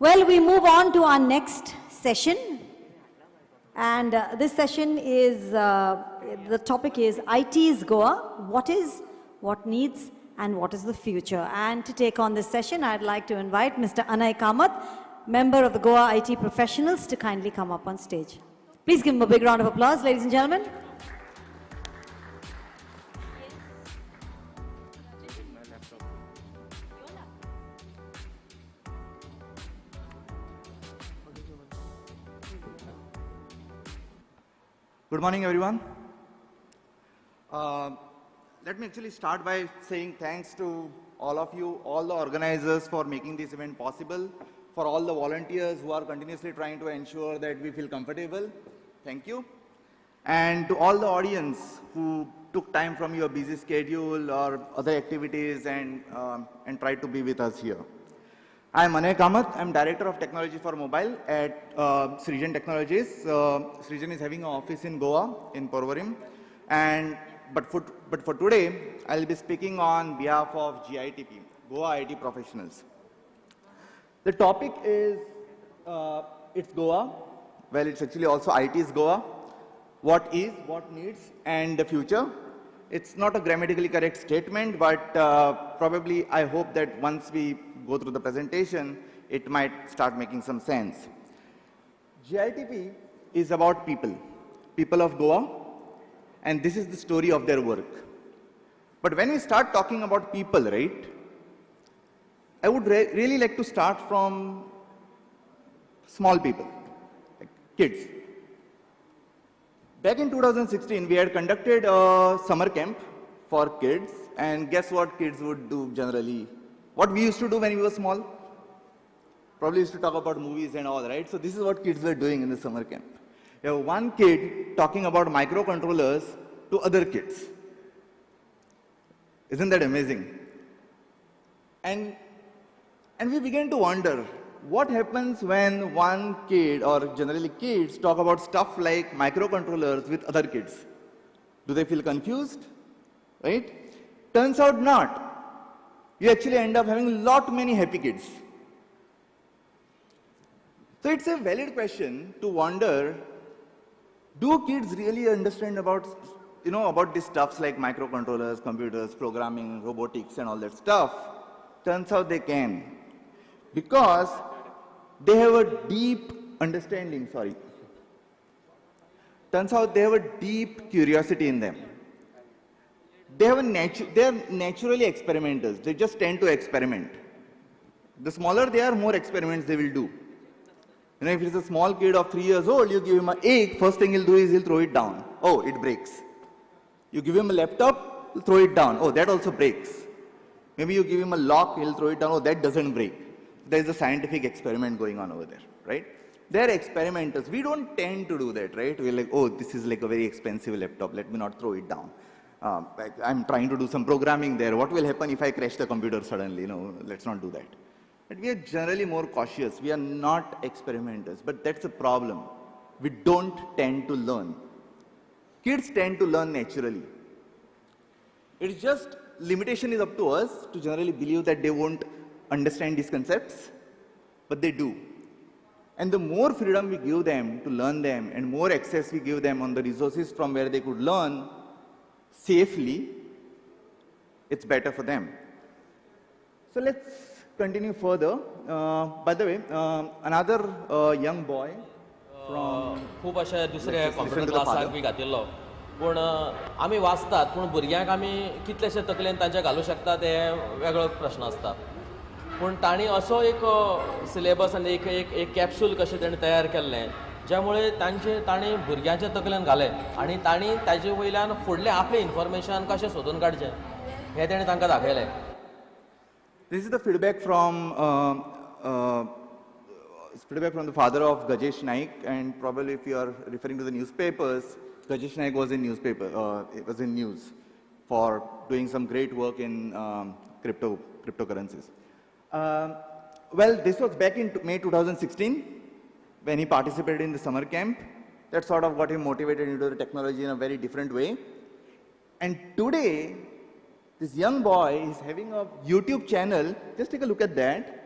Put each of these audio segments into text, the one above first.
Well, we move on to our next session. And this session is, the topic is IT's Goa, what is, what needs, and what is the future. And to take on this session, I'd like to invite Mr. Anay Kamath, member of the Goa IT professionals, to kindly come up on stage. Please give him a big round of applause, ladies and gentlemen. Good morning, everyone. Let me actually start by saying thanks to all of you, all the organizers for making this event possible, for all the volunteers who are continuously trying to ensure that we feel comfortable. Thank you. And to all the audience who took time from your busy schedule or other activities and tried to be with us here. I'm Anay Kamath. I'm Director of Technology for Mobile at Srijan Technologies. Srijan is having an office in Goa, in Porvorim. But for today, I'll be speaking on behalf of GITP, Goa IT Professionals. The topic is, it's Goa. Well, it's actually also IT's Goa. What is, what needs, and the future. It's not a grammatically correct statement, but probably I hope that once we go through the presentation, it might start making some sense. GITP is about people, people of Goa, and this is the story of their work. But when we start talking about people, right, I would really like to start from small people, like kids. Back in 2016, we had conducted a summer camp for kids, and guess what kids would do generally? What we used to do when we were small? Probably used to talk about movies and all, right? So this is what kids were doing in the summer camp. You have one kid talking about microcontrollers to other kids. Isn't that amazing? And we began to wonder, what happens when one kid, or generally kids, talk about stuff like microcontrollers with other kids? Do they feel confused? Right? Turns out not. You actually end up having many happy kids. So it's a valid question to wonder, do kids really understand about, about these stuffs like microcontrollers, computers, programming, robotics, and all that stuff? Turns out they can. Because they have a deep understanding, Turns out they have a deep curiosity in them. They are naturally experimenters. They just tend to experiment. The smaller they are, more experiments they will do. If it's a small kid of 3 years old, you give him an egg, first thing he'll do is he'll throw it down. Oh, it breaks. You give him a laptop, he'll throw it down. Oh, that also breaks. Maybe you give him a lock, he'll throw it down. Oh, that doesn't break. There's a scientific experiment going on over there, right? They're experimenters. We don't tend to do that, right? We're like, oh, this is like a very expensive laptop. Let me not throw it down. I'm trying to do some programming there. What will happen if I crash the computer suddenly? Let's not do that. But we are generally more cautious. We are not experimenters. But that's a problem. We don't tend to learn. Kids tend to learn naturally. It's just limitation is up to us to generally believe that they won't understand these concepts, but they do. And the more freedom we give them to learn them and more access we give them on the resources from where they could learn safely, it's better for them. So let's continue further. By the way, another young boy from... खूप अशा दुसऱ्या computer क्लासाक B घातिल्लो पूण आमी वाचतात पूण भुरग्यांक आमी कितलेशे तकलेन तांच्या घालूं शकतात हे वेगळो प्रश्न आसता पूण तांणी असो एक सिलेबस आनी एक कॅप्सूल कशें ताणें तयार केल्लें ज्यामुळे तांणी भुरग्यांच्या तकलेन घालें आनी तांणी ताजे वयल्यान फुडलें आपलें इन्फॉर्मेशन कशें सोदून काडचें हें ताणें तांकां दाखयलें. This is the feedback from the father of Gajesh Naik, and probably if you are referring to the newspapers, Gajesh Naik was in news for doing some great work in cryptocurrencies. Well, this was back in May 2016 when he participated in the summer camp. That sort of got him motivated into the technology in a very different way. And today, this young boy is having a YouTube channel. Just take a look at that.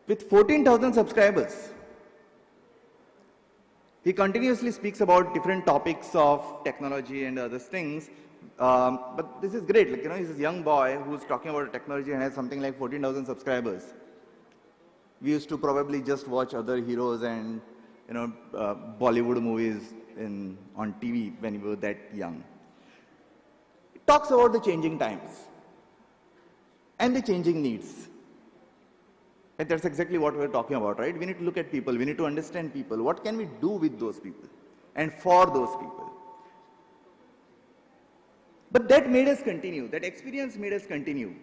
with 14,000 subscribers. He continuously speaks about different topics of technology and other things. But this is great. Like, he's a young boy who's talking about technology and has something like 14,000 subscribers. We used to probably just watch other heroes and Bollywood movies on TV when we were that young. It talks about the changing times and the changing needs. And that's exactly what we're talking about, right? We need to look at people. We need to understand people. What can we do with those people and for those people? But that made us continue. That experience made us continue.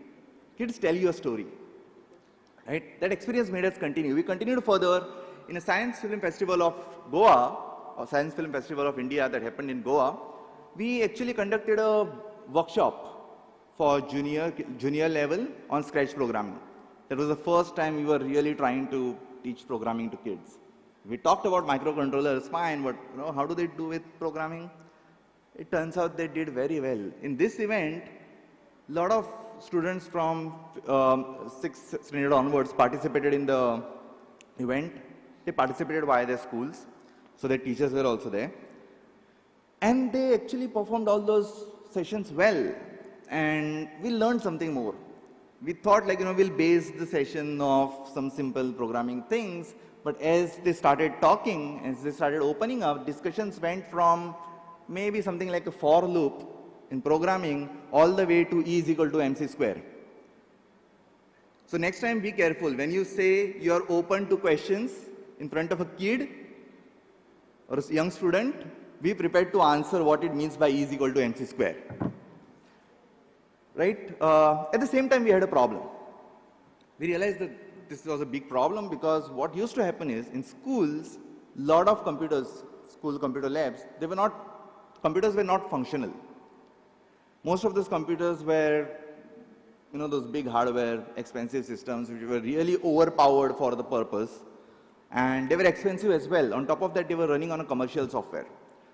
Kids tell you a story, right? That experience made us continue. We continued further in a science film festival of Goa, or science film festival of India that happened in Goa. We actually conducted a workshop for junior level on Scratch programming. That was the first time we were really trying to teach programming to kids. We talked about microcontrollers, fine, but how do they do with programming? It turns out they did very well. In this event, a lot of students from 6th standard onwards participated in the event. They participated via their schools, so their teachers were also there. And they actually performed all those sessions well, and we learned something more. We thought we'll base the session of some simple programming things, but as they started talking, as they started opening up, discussions went from maybe something like a for loop in programming all the way to E is equal to MC square. So next time be careful. When you say you're open to questions in front of a kid or a young student, be prepared to answer what it means by E is equal to MC square. Right? At the same time, we had a problem. We realized that this was a big problem because what used to happen is in schools, a lot of computers, school computer labs, computers were not functional. Most of those computers were, those big hardware, expensive systems which were really overpowered for the purpose. And they were expensive as well. On top of that, they were running on a commercial software.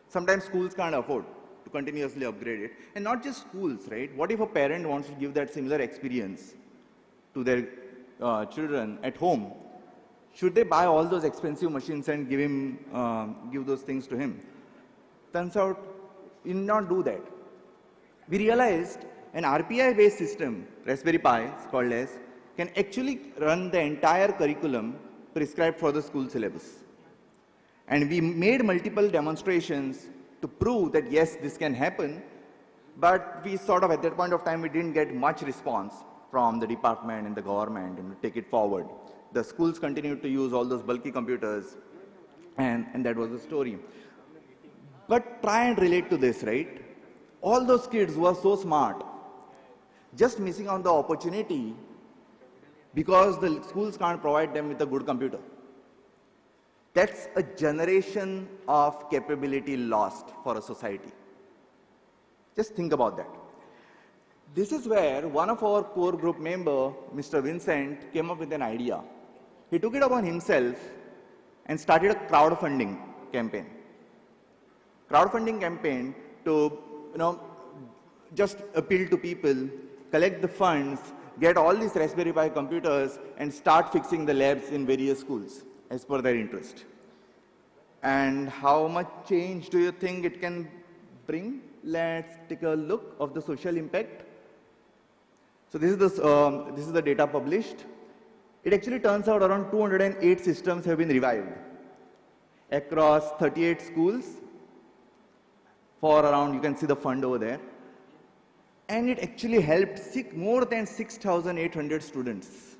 Sometimes schools can't afford to continuously upgrade it. And not just schools, right? What if a parent wants to give that similar experience to their children at home? Should they buy all those expensive machines and give those things to him? Turns out, we did not do that. We realized an RPi-based system, Raspberry Pi, it's called as, can actually run the entire curriculum prescribed for the school syllabus. And we made multiple demonstrations to prove that yes, this can happen, but we sort of, at that point of time, we didn't get much response from the department and the government and take it forward. The schools continued to use all those bulky computers, and that was the story. But try and relate to this, right? All those kids who are so smart, just missing on the opportunity because the schools can't provide them with a good computer. That's a generation of capability lost for a society. Just think about that. This is where one of our core group member, Mr. Vincent, came up with an idea. He took it upon himself and started a crowdfunding campaign. Crowdfunding campaign to, just appeal to people, collect the funds, get all these Raspberry Pi computers, and start fixing the labs in various schools as per their interest. And how much change do you think it can bring? Let's take a look of the social impact. So this is the data published. It actually turns out around 208 systems have been revived across 38 schools for around, you can see the fund over there. And it actually helped more than 6,800 students.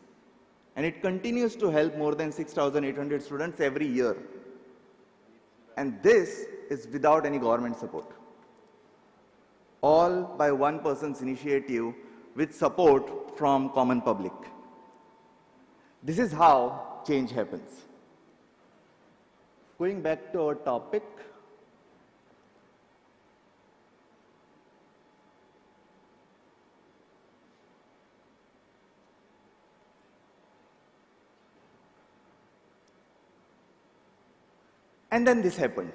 And it continues to help more than 6,800 students every year. And this is without any government support. All by one person's initiative with support from common public. This is how change happens. Going back to our topic. And then this happened.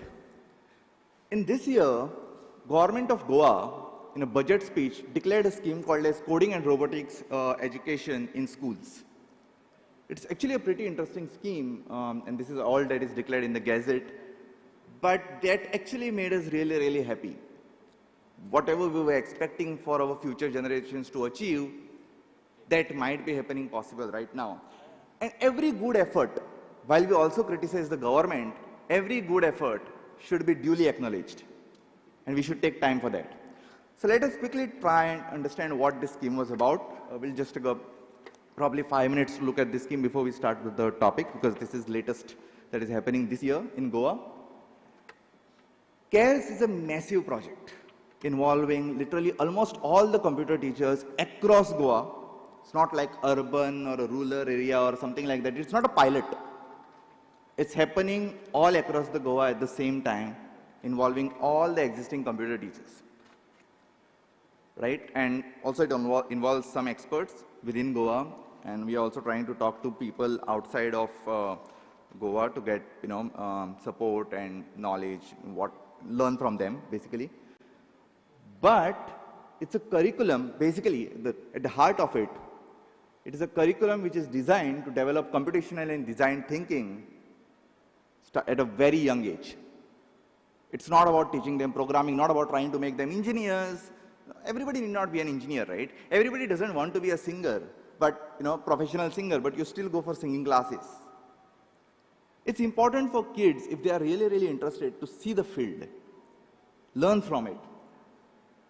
In this year, Government of Goa, in a budget speech, declared a scheme called as Coding and Robotics Education in Schools. It's actually a pretty interesting scheme, and this is all that is declared in the Gazette, but that actually made us really, really happy. Whatever we were expecting for our future generations to achieve, that might be happening possible right now. And every good effort, while we also criticize the government, every good effort should be duly acknowledged. And we should take time for that. So let us quickly try and understand what this scheme was about. We'll just take probably 5 minutes to look at this scheme before we start with the topic, because this is latest that is happening this year in Goa. CARES is a massive project involving literally almost all the computer teachers across Goa. It's not like urban or a rural area or something like that. It's not a pilot. It's happening all across the Goa at the same time, involving all the existing computer teachers. Right? And also it involves some experts within Goa, and we are also trying to talk to people outside of Goa to get support and knowledge, learn from them basically. But it's a curriculum, basically at the heart of it, it is a curriculum which is designed to develop computational and design thinking at a very young age. It's not about teaching them programming, not about trying to make them engineers. Everybody need not be an engineer, right? Everybody doesn't want to be a singer, but professional singer, but you still go for singing classes. It's important for kids, if they are really, really interested, to see the field, learn from it.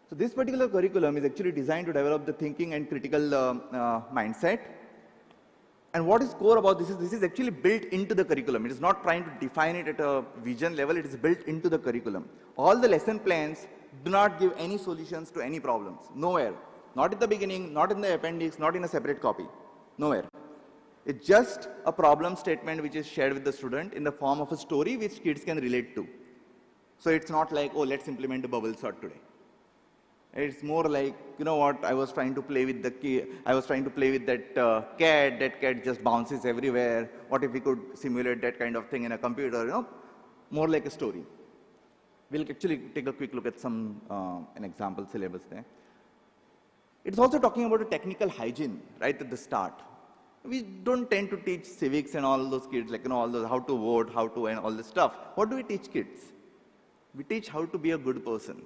So this particular curriculum is actually designed to develop the thinking and critical mindset. And what is core about this is actually built into the curriculum. It is not trying to define it at a vision level, it is built into the curriculum. All the lesson plans do not give any solutions to any problems, nowhere. Not at the beginning, not in the appendix, not in a separate copy, nowhere. It's just a problem statement which is shared with the student in the form of a story which kids can relate to. So it's not like, oh, let's implement a bubble sort today. It's more like, I was trying to play with that cat. That cat just bounces everywhere. What if we could simulate that kind of thing in a computer? More like a story. We'll actually take a quick look at an example syllabus there. It's also talking about a technical hygiene right at the start. We don't tend to teach civics and all those kids, like all those how to vote, and all this stuff. What do we teach kids? We teach how to be a good person.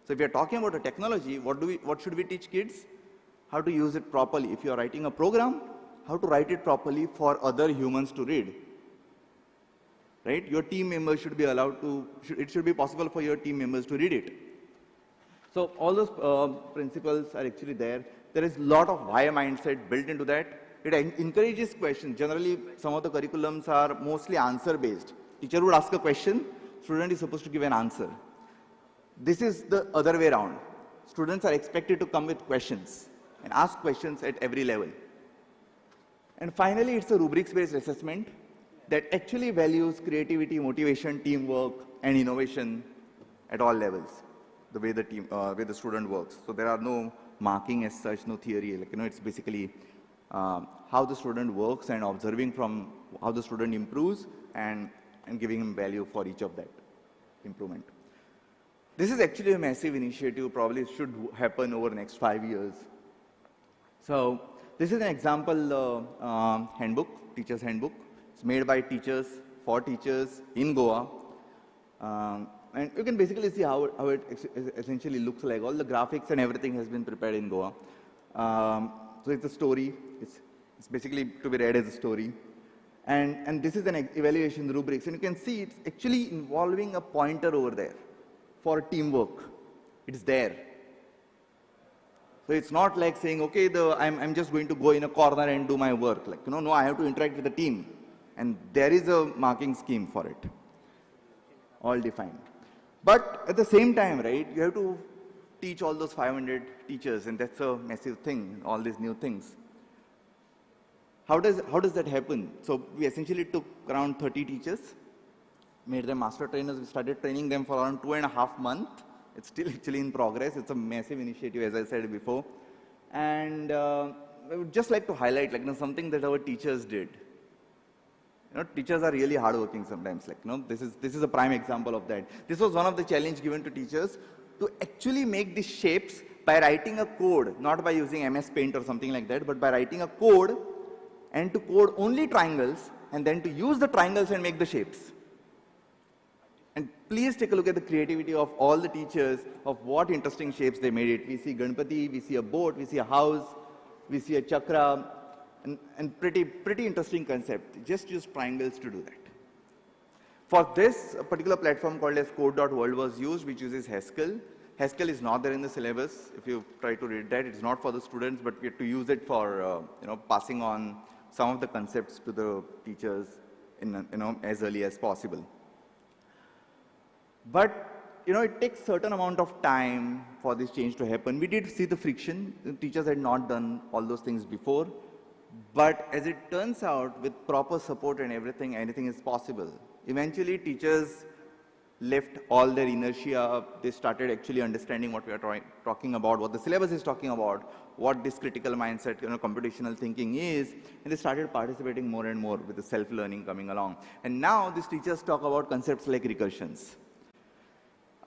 So if we are talking about a technology, what should we teach kids? How to use it properly. If you are writing a program, how to write it properly for other humans to read. Right? Your team members should be it should be possible for your team members to read it. So all those principles are actually there. There is a lot of why mindset built into that. It encourages questions. Generally, some of the curriculums are mostly answer-based. Teacher would ask a question, student is supposed to give an answer. This is the other way around. Students are expected to come with questions and ask questions at every level. And finally, it's a rubrics-based assessment that actually values creativity, motivation, teamwork, and innovation at all levels, the way the student works. So there are no marking as such, no theory. It's basically how the student works and observing from how the student improves and giving him value for each of that improvement. This is actually a massive initiative, probably should happen over the next 5 years. So this is an example handbook, teacher's handbook. It's made by teachers, for teachers in Goa. And you can basically see how it essentially looks like. All the graphics and everything has been prepared in Goa. So it's a story. It's basically to be read as a story. And this is an evaluation rubrics. And you can see it's actually involving a pointer over there for teamwork. It's there. So it's not like saying, okay, I'm just going to go in a corner and do my work. No, I have to interact with the team. And there is a marking scheme for it, all defined. But at the same time, right, you have to teach all those 500 teachers, and that's a massive thing, all these new things. How does that happen? So we essentially took around 30 teachers, made them master trainers. We started training them for around 2.5 months. It's still actually in progress. It's a massive initiative, as I said before. And I would just like to highlight something that our teachers did. Teachers are really hardworking sometimes. This is a prime example of that. This was one of the challenge given to teachers to actually make these shapes by writing a code, not by using MS Paint or something like that, but by writing a code and to code only triangles, and then to use the triangles and make the shapes. And please take a look at the creativity of all the teachers of what interesting shapes they made it. We see Ganpati, we see a boat, we see a house, we see a chakra, and pretty interesting concept. Just use triangles to do that. For this, a particular platform called as code.world was used, which uses Haskell. Haskell is not there in the syllabus. If you try to read that, it's not for the students, but we have to use it for passing on some of the concepts to the teachers as early as possible. But it takes certain amount of time for this change to happen. We did see the friction. The teachers had not done all those things before. But as it turns out, with proper support and everything, anything is possible. Eventually, teachers left all their inertia. They started actually understanding what we are talking about, what the syllabus is talking about, what this critical mindset, computational thinking is, and they started participating more and more with the self-learning coming along. And now these teachers talk about concepts like recursions.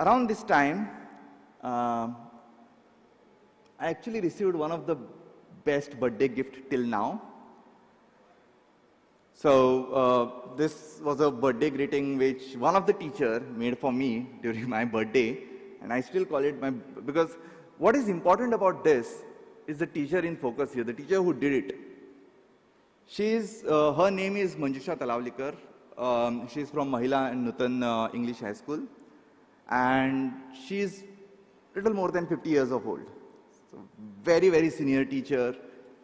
Around this time, I actually received one of the best birthday gift till now. So this was a birthday greeting which one of the teacher made for me during my birthday, and I still call it because what is important about this is the teacher in focus here, the teacher who did it. Her name is Manjusha Talavlikar. She's from Mahila and Nutan English High School, and she's little more than 50 years of old. So very, very senior teacher,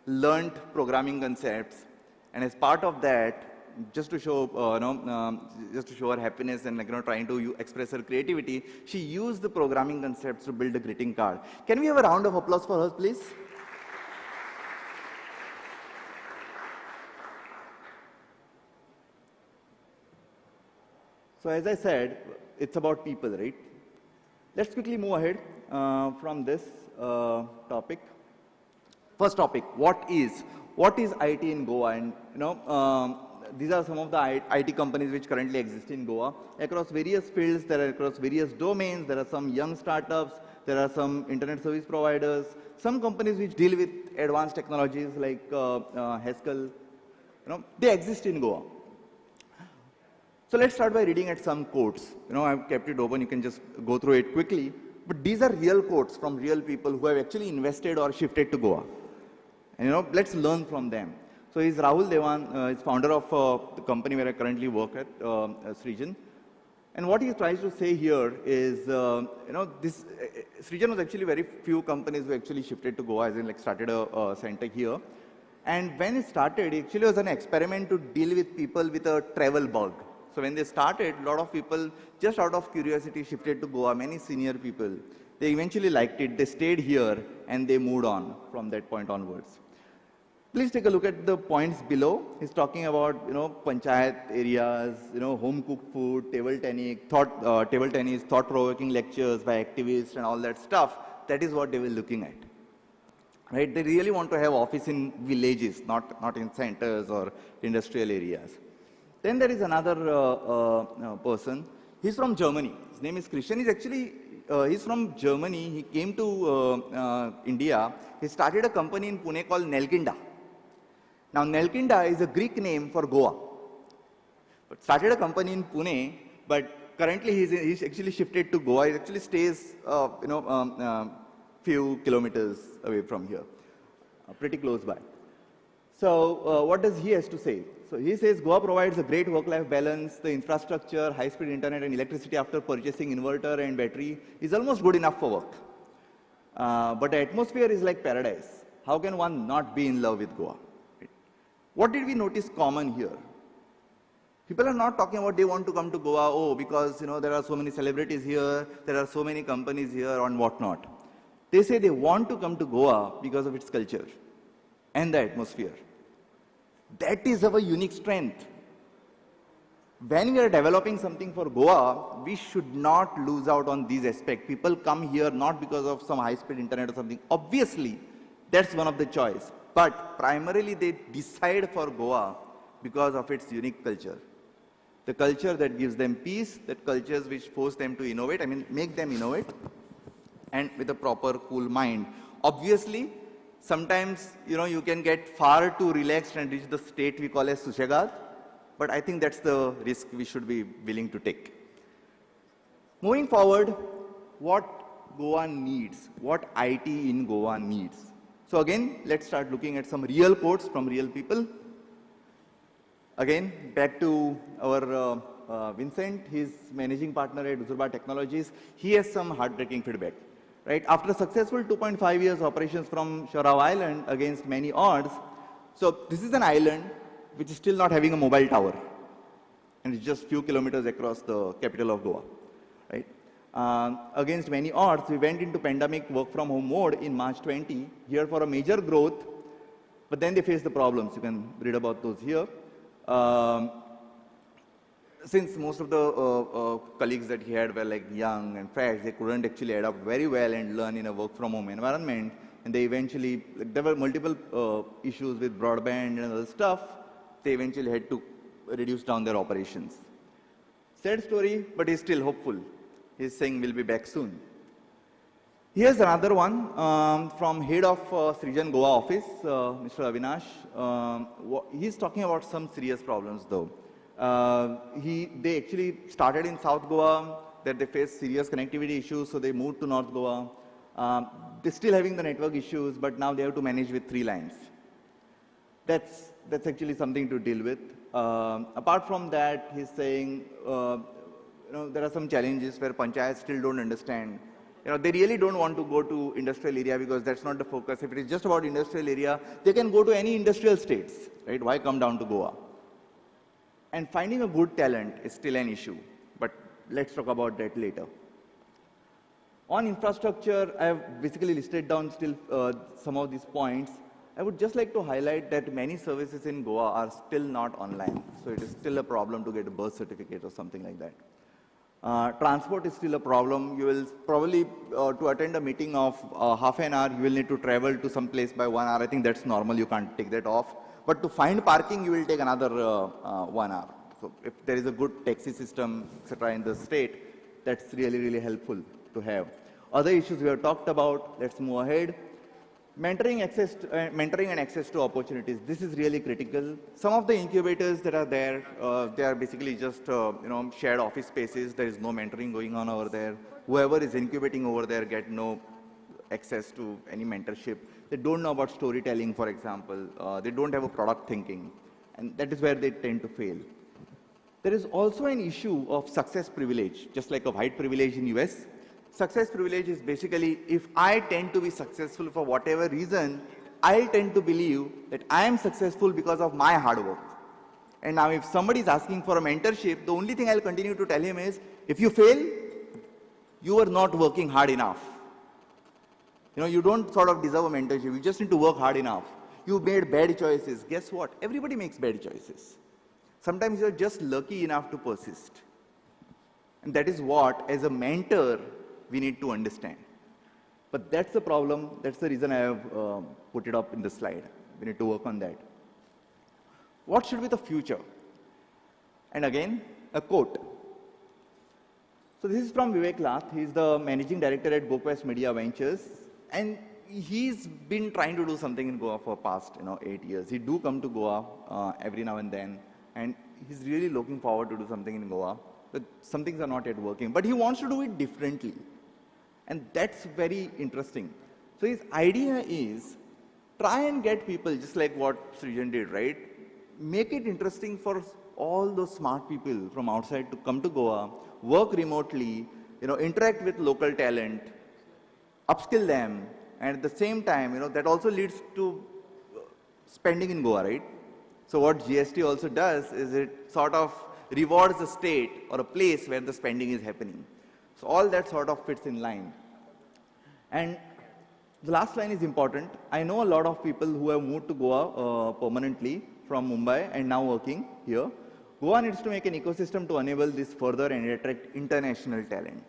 learned programming concepts, and as part of that, just to show her happiness and trying to express her creativity, she used the programming concepts to build a greeting card. Can we have a round of applause for her, please? So as I said, it's about people, right? Let's quickly move ahead from this topic. First topic, what is IT in Goa? And these are some of the IT companies which currently exist in Goa. Across various fields, there are across various domains, there are some young startups, there are some internet service providers, some companies which deal with advanced technologies like Haskell, they exist in Goa. So let's start by reading at some quotes. I've kept it open, you can just go through it quickly. But these are real quotes from real people who have actually invested or shifted to Goa. And let's learn from them. So he's Rahul Devan, he's founder of the company where I currently work at, Srijan. And what he tries to say here is, Srijan was actually very few companies who actually shifted to Goa, as in started a center here. And when it started, it actually was an experiment to deal with people with a travel bug. So when they started, a lot of people, just out of curiosity, shifted to Goa, many senior people. They eventually liked it, they stayed here, and they moved on from that point onwards. Please take a look at the points below. He's talking about, panchayat areas, home-cooked food, table tennis, thought-provoking lectures by activists and all that stuff. That is what they were looking at. Right? They really want to have office in villages, not in centers or industrial areas. Then there is another person. He's from Germany. His name is Christian. He's from Germany. He came to India. He started a company in Pune called Nelkinda. Now, Nelkinda is a Greek name for Goa. But started a company in Pune, but currently he's actually shifted to Goa. He actually stays, few kilometers away from here, pretty close by. So, what does he has to say? So, he says Goa provides a great work-life balance. The infrastructure, high-speed internet and electricity after purchasing inverter and battery is almost good enough for work. But the atmosphere is like paradise. How can one not be in love with Goa? What did we notice common here? People are not talking about they want to come to Goa, because there are so many celebrities here, there are so many companies here and whatnot. They say they want to come to Goa because of its culture and the atmosphere. That is our unique strength. When we are developing something for Goa, we should not lose out on these aspects. People come here not because of some high-speed internet or something. Obviously, that's one of the choice. But primarily they decide for Goa because of its unique culture. The culture that gives them peace, that cultures which force them to innovate, make them innovate, and with a proper cool mind. Obviously, Sometimes, you can get far too relaxed and reach the state we call as Sushagat, but I think that's the risk we should be willing to take. Moving forward, what Goa needs, what IT in Goa needs. So again, let's start looking at some real quotes from real people. Again, back to our Vincent, he's managing partner at Uzurba Technologies. He has some heartbreaking feedback. Right? After a successful 2.5 years operations from Shorao Island against many odds, so this is an island which is still not having a mobile tower, and it's just few kilometers across the capital of Goa. Right? Against many odds, we went into pandemic work from home mode in March 20, here for a major growth, but then they faced the problems. You can read about those here. Since most of the colleagues that he had were like young and fresh, they couldn't actually adapt very well and learn in a work from home environment. And they eventually, there were multiple issues with broadband and other stuff. They eventually had to reduce down their operations. Sad story, but he's still hopeful. He's saying we'll be back soon. Here's another one from head of Srijan Goa office, Mr. Avinash. He's talking about some serious problems though. They actually started in South Goa, that they faced serious connectivity issues, so they moved to North Goa. They're still having the network issues, but now they have to manage with 3 lines. That's actually something to deal with. Apart from that, he's saying, there are some challenges where panchayats still don't understand. They really don't want to go to industrial area because that's not the focus. If it is just about industrial area, they can go to any industrial states, right? Why come down to Goa? And finding a good talent is still an issue, but let's talk about that later. On infrastructure, I have basically listed down still some of these points. I would just like to highlight that many services in Goa are still not online, so it is still a problem to get a birth certificate or something like that. Transport is still a problem. You will probably, to attend a meeting of half an hour, you will need to travel to some place by 1 hour. I think that's normal, you can't take that off. But to find parking, you will take another 1 hour. So if there is a good taxi system, etc. in the state, that's really, really helpful to have. Other issues we have talked about, let's move ahead. Mentoring and access to opportunities. This is really critical. Some of the incubators that are there, they are basically just shared office spaces. There is no mentoring going on over there. Whoever is incubating over there get no access to any mentorship. They don't know about storytelling, for example. They don't have a product thinking. And that is where they tend to fail. There is also an issue of success privilege, just like a white privilege in US. Success privilege is basically, if I tend to be successful for whatever reason, I'll tend to believe that I am successful because of my hard work. And now if somebody is asking for a mentorship, the only thing I'll continue to tell him is, if you fail, you are not working hard enough. You don't sort of deserve a mentorship. You just need to work hard enough. You made bad choices. Guess what? Everybody makes bad choices. Sometimes you're just lucky enough to persist. And that is what, as a mentor, we need to understand. But that's the problem. That's the reason I have put it up in the slide. We need to work on that. What should be the future? And again, a quote. So this is from Vivek Lath. He's the managing director at GoQuest Media Ventures. And he's been trying to do something in Goa for past 8 years. He do come to Goa every now and then. And he's really looking forward to do something in Goa. But some things are not yet working. But he wants to do it differently. And that's very interesting. So his idea is, try and get people, just like what Srijan did, right? Make it interesting for all those smart people from outside to come to Goa, work remotely, interact with local talent, upskill them, and at the same time, that also leads to spending in Goa, right? So what GST also does is it sort of rewards a state or a place where the spending is happening. So all that sort of fits in line. And the last line is important. I know a lot of people who have moved to Goa permanently from Mumbai and now working here. Goa needs to make an ecosystem to enable this further and attract international talent.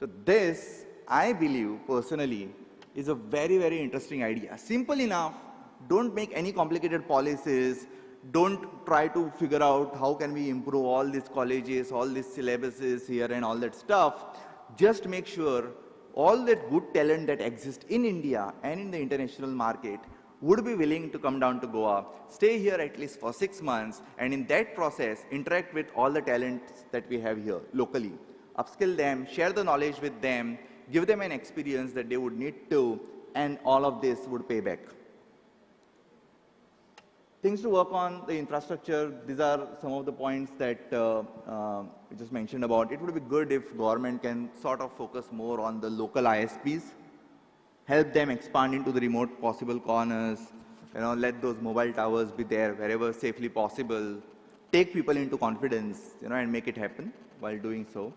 So this, I believe personally, is a very, very interesting idea. Simple enough. Don't make any complicated policies. Don't try to figure out how can we improve all these colleges, all these syllabuses here and all that stuff. Just make sure all that good talent that exists in India and in the international market would be willing to come down to Goa, stay here at least for 6 months, and in that process, interact with all the talents that we have here locally. Upskill them, share the knowledge with them, give them an experience that they would need to, and all of this would pay back. Things to work on, the infrastructure, these are some of the points that we just mentioned about. It would be good if government can sort of focus more on the local ISPs, help them expand into the remote possible corners, let those mobile towers be there wherever safely possible, take people into confidence, and make it happen while doing so.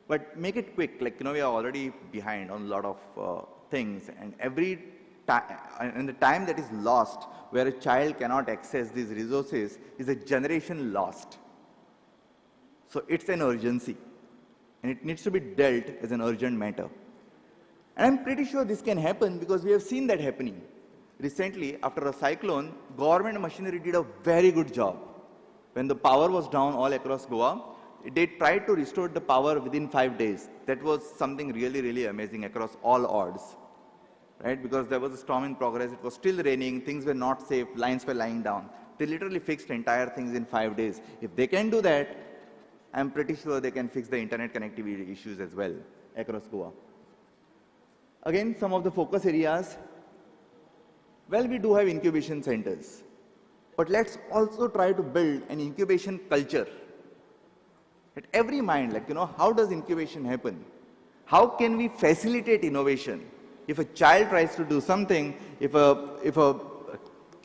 But make it quick, we are already behind on a lot of things, and and the time that is lost where a child cannot access these resources is a generation lost. So it's an urgency, and it needs to be dealt as an urgent matter. And I'm pretty sure this can happen because we have seen that happening. Recently, after a cyclone, government machinery did a very good job. When the power was down all across Goa, they tried to restore the power within 5 days. That was something really, really amazing across all odds. Right? Because there was a storm in progress, it was still raining, things were not safe, lines were lying down. They literally fixed entire things in 5 days. If they can do that, I'm pretty sure they can fix the internet connectivity issues as well across Goa. Again, some of the focus areas. Well, we do have incubation centers, but let's also try to build an incubation culture. At every mind, how does incubation happen? How can we facilitate innovation? If a child tries to do something, if a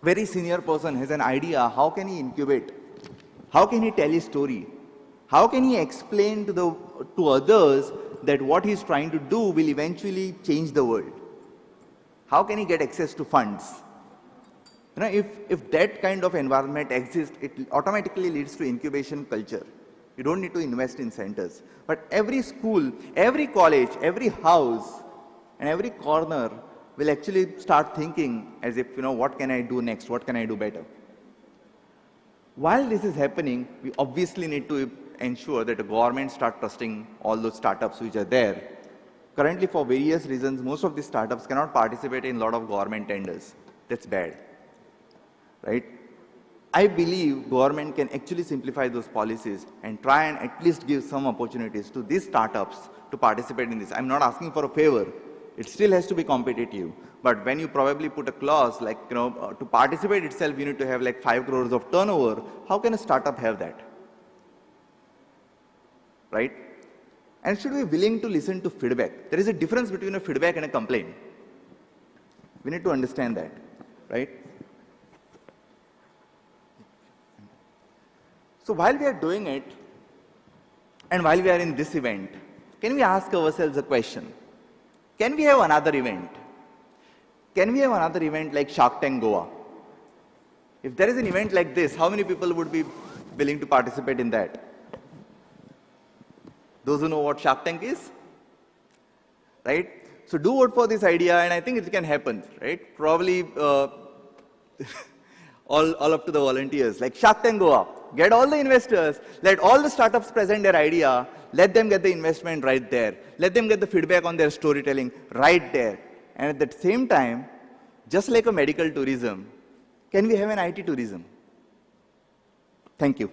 very senior person has an idea, how can he incubate? How can he tell his story? How can he explain to others that what he's trying to do will eventually change the world? How can he get access to funds? If that kind of environment exists, it automatically leads to incubation culture. You don't need to invest in centers. But every school, every college, every house, and every corner will actually start thinking as if, what can I do next? What can I do better? While this is happening, we obviously need to ensure that the government start trusting all those startups which are there. Currently, for various reasons, most of these startups cannot participate in a lot of government tenders. That's bad, right? I believe government can actually simplify those policies and try and at least give some opportunities to these startups to participate in this. I'm not asking for a favor. It still has to be competitive. But when you probably put a clause to participate itself, you need to have 5 crores of turnover. How can a startup have that? Right? And should be willing to listen to feedback. There is a difference between a feedback and a complaint. We need to understand that, right? So while we are doing it, and while we are in this event, can we ask ourselves a question? Can we have another event? Can we have another event like Shark Tank Goa? If there is an event like this, how many people would be willing to participate in that? Those who know what Shark Tank is? Right? So do vote for this idea, and I think it can happen, right? Probably all up to the volunteers, like Shark Tank Goa. Get all the investors, let all the startups present their idea, let them get the investment right there. Let them get the feedback on their storytelling right there. And at the same time, just like a medical tourism, can we have an IT tourism? Thank you.